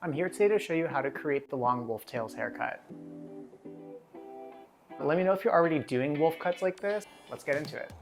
I'm here today to show you how to create the long wolf tails haircut. Let me know if you're already doing wolf cuts like this. Let's get into it.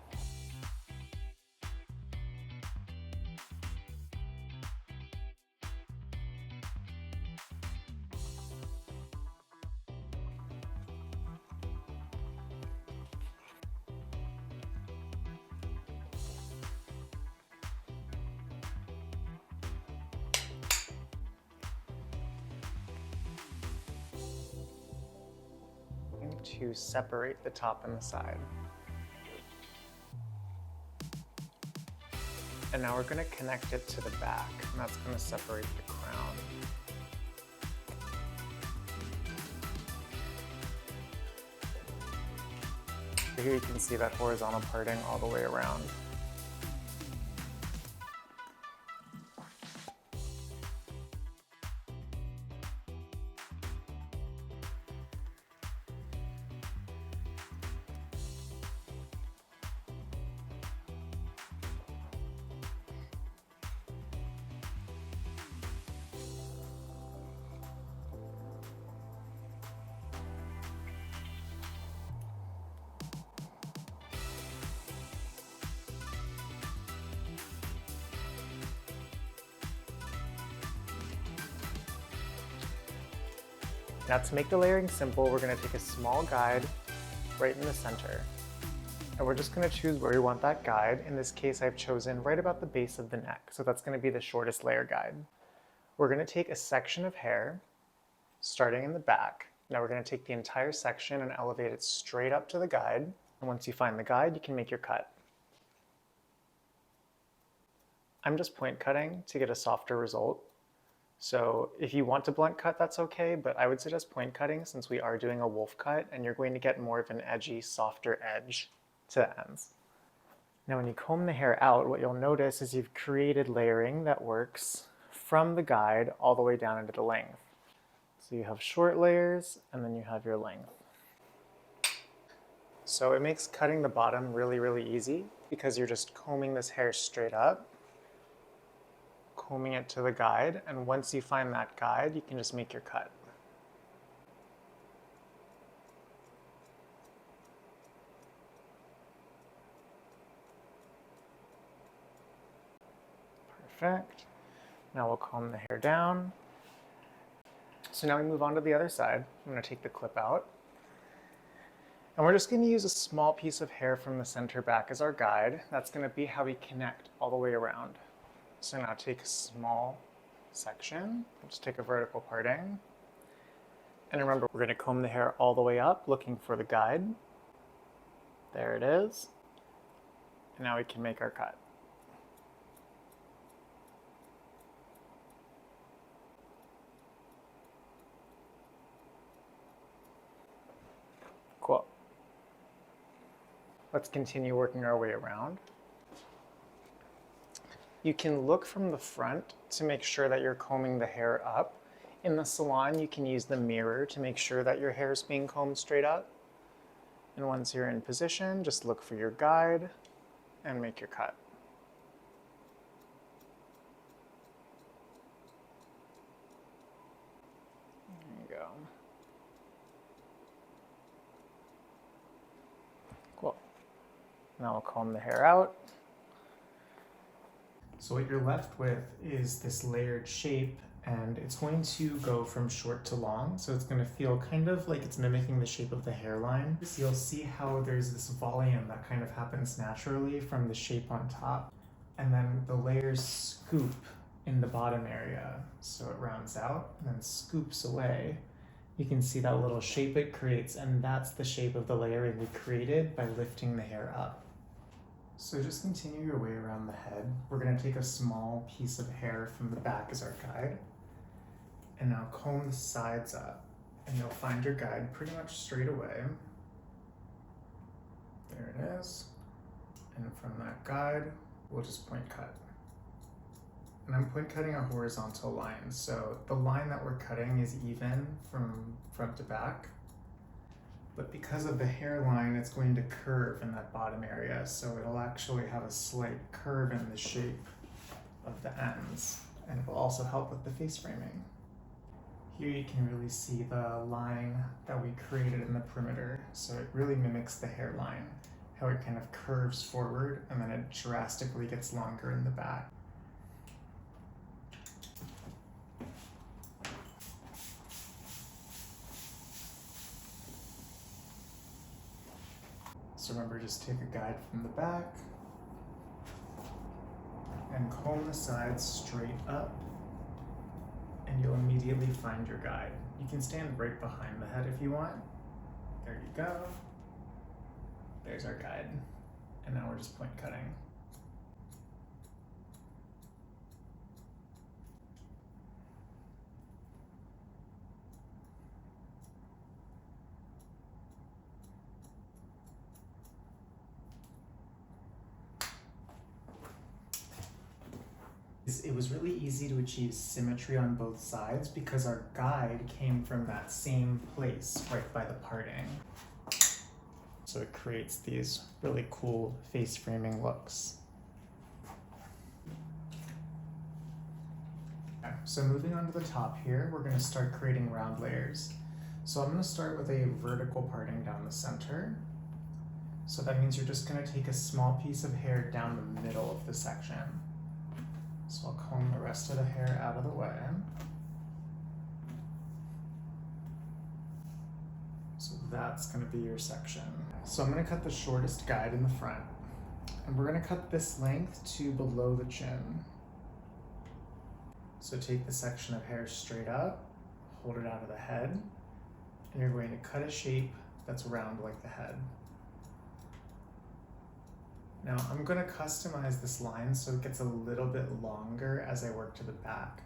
To separate the top and the side. And now we're going to connect it to the back, and that's going to separate the crown. So here you can see that horizontal parting all the way around. Now to make the layering simple, we're going to take a small guide right in the center. And we're just going to choose where we want that guide. In this case, I've chosen right about the base of the neck. So that's going to be the shortest layer guide. We're going to take a section of hair, starting in the back. Now we're going to take the entire section and elevate it straight up to the guide. And once you find the guide, you can make your cut. I'm just point cutting to get a softer result. So if you want to blunt cut, that's okay, but I would suggest point cutting since we are doing a wolf cut and you're going to get more of an edgy, softer edge to the ends. Now when you comb the hair out, what you'll notice is you've created layering that works from the guide all the way down into the length. So you have short layers and then you have your length. So it makes cutting the bottom really, really easy because you're just combing this hair straight up, combing it to the guide, and once you find that guide, you can just make your cut. Perfect. Now we'll comb the hair down. So now we move on to the other side. I'm going to take the clip out. And we're just going to use a small piece of hair from the center back as our guide. That's going to be how we connect all the way around. So now take a small section, just take a vertical parting. And remember, we're going to comb the hair all the way up, looking for the guide. There it is. And now we can make our cut. Cool. Let's continue working our way around. You can look from the front to make sure that you're combing the hair up. In the salon, you can use the mirror to make sure that your hair is being combed straight up. And once you're in position, just look for your guide and make your cut. There you go. Cool. Now I'll comb the hair out. So what you're left with is this layered shape, and it's going to go from short to long. So it's going to feel kind of like it's mimicking the shape of the hairline. So you'll see how there's this volume that kind of happens naturally from the shape on top. And then the layers scoop in the bottom area. So it rounds out and then scoops away. You can see that little shape it creates, and that's the shape of the layering we created by lifting the hair up. So just continue your way around the head. We're going to take a small piece of hair from the back as our guide. And now comb the sides up. And you'll find your guide pretty much straight away. There it is. And from that guide, we'll just point cut. And I'm point cutting a horizontal line. So the line that we're cutting is even from front to back. But because of the hairline, it's going to curve in that bottom area, so it'll actually have a slight curve in the shape of the ends, and it will also help with the face framing. Here you can really see the line that we created in the perimeter. So it really mimics the hairline, how it kind of curves forward and then it drastically gets longer in the back. So remember, just take a guide from the back and comb the sides straight up, and you'll immediately find your guide. You can stand right behind the head if you want. There you go. There's our guide. And now we're just point cutting. It was really easy to achieve symmetry on both sides because our guide came from that same place right by the parting. So it creates these really cool face framing looks. Okay, so moving on to the top here, we're going to start creating round layers. So I'm going to start with a vertical parting down the center. So that means you're just going to take a small piece of hair down the middle of the section. So I'll comb the rest of the hair out of the way. So that's going to be your section. So I'm going to cut the shortest guide in the front. And we're going to cut this length to below the chin. So take the section of hair straight up, hold it out of the head, and you're going to cut a shape that's round like the head. Now I'm going to customize this line so it gets a little bit longer as I work to the back.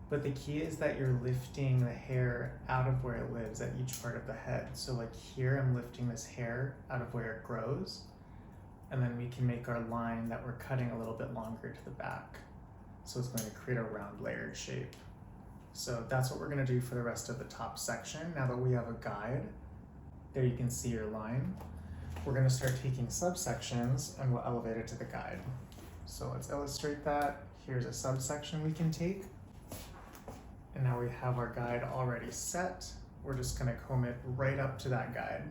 But the key is that you're lifting the hair out of where it lives at each part of the head. So like here I'm lifting this hair out of where it grows, and then we can make our line that we're cutting a little bit longer to the back. So it's going to create a round layered shape. So that's what we're going to do for the rest of the top section. Now that we have a guide, there you can see your line. We're going to start taking subsections and we'll elevate it to the guide. So let's illustrate that. Here's a subsection we can take. And now we have our guide already set. We're just going to comb it right up to that guide.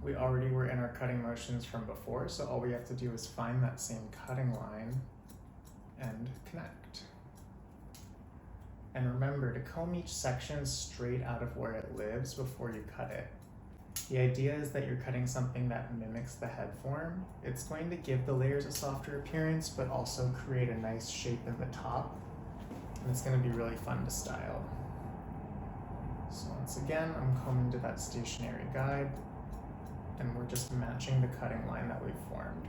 We already were in our cutting motions from before, so all we have to do is find that same cutting line and connect. And remember to comb each section straight out of where it lives before you cut it. The idea is that you're cutting something that mimics the head form. It's going to give the layers a softer appearance, but also create a nice shape in the top. And it's going to be really fun to style. So once again, I'm combing to that stationary guide, and we're just matching the cutting line that we've formed.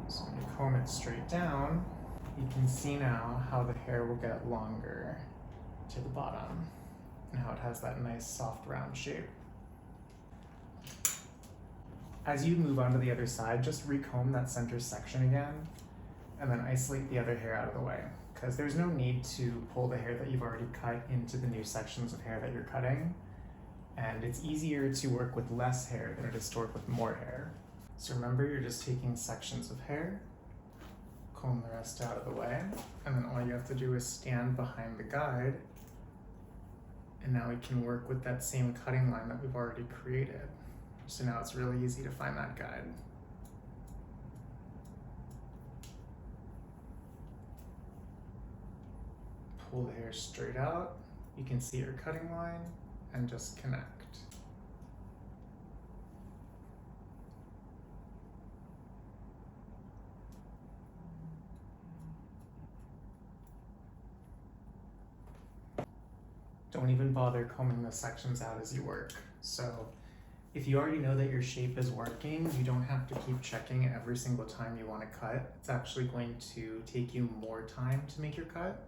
So when you comb it straight down, you can see now how the hair will get longer to the bottom and how it has that nice soft round shape. As you move on to the other side, just recomb that center section again and then isolate the other hair out of the way, because there's no need to pull the hair that you've already cut into the new sections of hair that you're cutting, and it's easier to work with less hair than it is to work with more hair. So remember, you're just taking sections of hair, comb the rest out of the way, and then all you have to do is stand behind the guide, and now we can work with that same cutting line that we've already created. So now it's really easy to find that guide. Pull the hair straight out, you can see your cutting line, and just connect. Don't even bother combing the sections out as you work. So if you already know that your shape is working, you don't have to keep checking every single time you want to cut. It's actually going to take you more time to make your cut.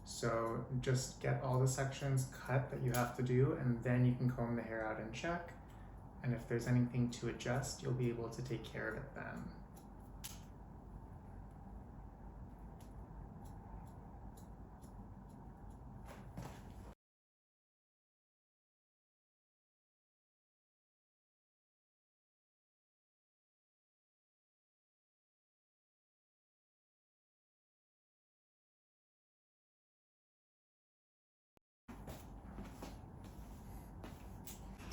So just get all the sections cut that you have to do, and then you can comb the hair out and check. And if there's anything to adjust, you'll be able to take care of it then.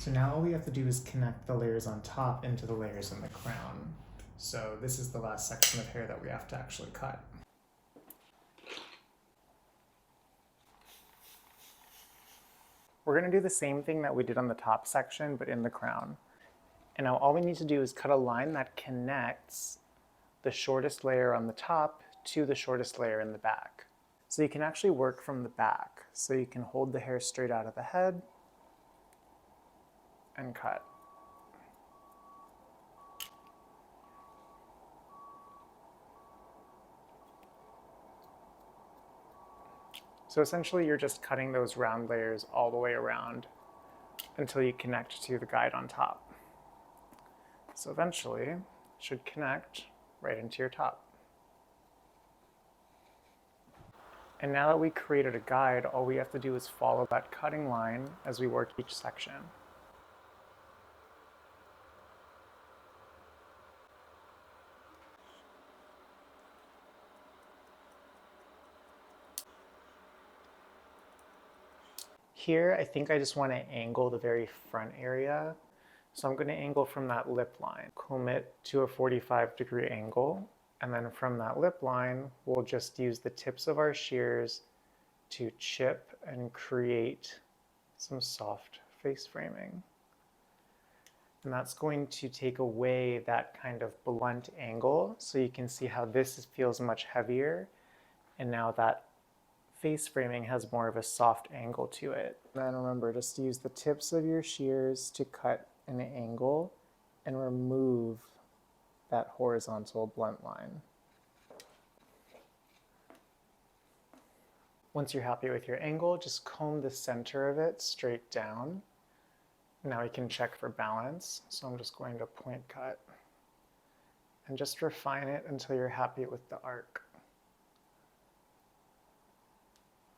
So now all we have to do is connect the layers on top into the layers in the crown. So this is the last section of hair that we have to actually cut. We're going to do the same thing that we did on the top section, but in the crown. And now all we need to do is cut a line that connects the shortest layer on the top to the shortest layer in the back. So you can actually work from the back. So you can hold the hair straight out of the head and cut. So essentially you're just cutting those round layers all the way around until you connect to the guide on top. So eventually it should connect right into your top. And now that we created a guide, all we have to do is follow that cutting line as we work each section. Here, I think I just want to angle the very front area. So I'm going to angle from that lip line, comb it to a 45-degree angle, and then from that lip line, we'll just use the tips of our shears to chip and create some soft face framing. And that's going to take away that kind of blunt angle, so you can see how this feels much heavier, and now that face framing has more of a soft angle to it. And remember, just use the tips of your shears to cut an angle and remove that horizontal blunt line. Once you're happy with your angle, just comb the center of it straight down. Now we can check for balance. So I'm just going to point cut and just refine it until you're happy with the arc.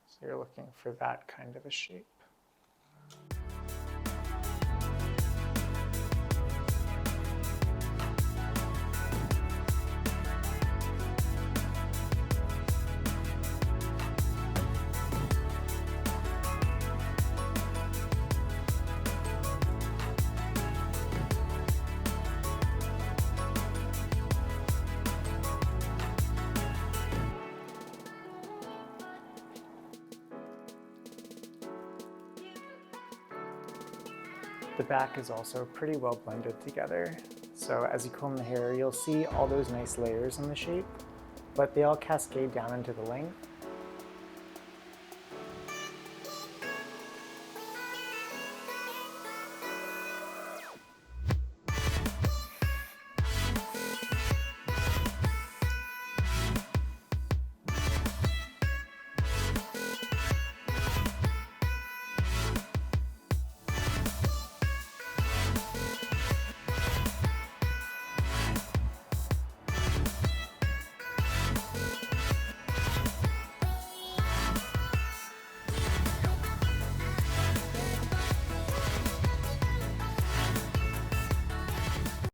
So you're looking for that kind of a shape. The back is also pretty well blended together. So as you comb the hair, you'll see all those nice layers in the shape, but they all cascade down into the length.